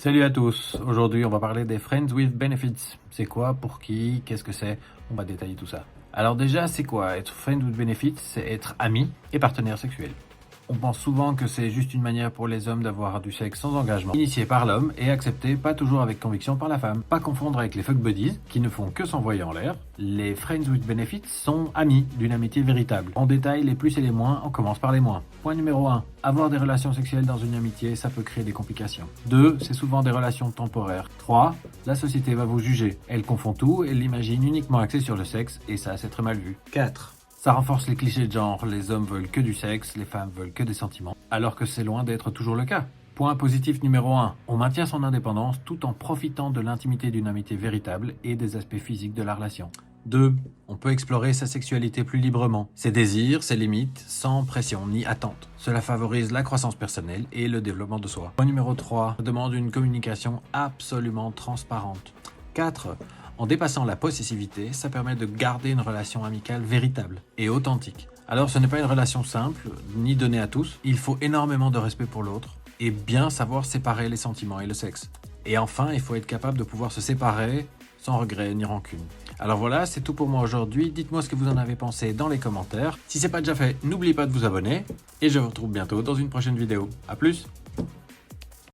Salut à tous, aujourd'hui on va parler des Friends with Benefits. C'est quoi, pour qui, qu'est-ce que c'est? On va détailler tout ça. Alors déjà, c'est quoi être Friends with Benefits? C'est être ami et partenaire sexuel. On pense souvent que c'est juste une manière pour les hommes d'avoir du sexe sans engagement, initié par l'homme et accepté pas toujours avec conviction par la femme. Pas confondre avec les fuck buddies, qui ne font que s'envoyer en l'air. Les Friends with Benefits sont amis, d'une amitié véritable. En détail, les plus et les moins, on commence par les moins. Point numéro 1. Avoir des relations sexuelles dans une amitié, ça peut créer des complications. 2. C'est souvent des relations temporaires. 3. La société va vous juger. Elle confond tout et l'imagine uniquement axée sur le sexe, et ça, c'est très mal vu. 4. Ça renforce les clichés de genre, les hommes veulent que du sexe, les femmes veulent que des sentiments, alors que c'est loin d'être toujours le cas. Point positif numéro 1, on maintient son indépendance tout en profitant de l'intimité d'une amitié véritable et des aspects physiques de la relation. 2. On peut explorer sa sexualité plus librement, ses désirs, ses limites, sans pression ni attente. Cela favorise la croissance personnelle et le développement de soi. Point numéro 3, ça demande une communication absolument transparente. 4. En dépassant la possessivité, ça permet de garder une relation amicale véritable et authentique. Alors ce n'est pas une relation simple, ni donnée à tous, il faut énormément de respect pour l'autre et bien savoir séparer les sentiments et le sexe. Et enfin, il faut être capable de pouvoir se séparer sans regret ni rancune. Alors voilà, c'est tout pour moi aujourd'hui, dites-moi ce que vous en avez pensé dans les commentaires. Si c'est pas déjà fait, n'oubliez pas de vous abonner et je vous retrouve bientôt dans une prochaine vidéo. A plus!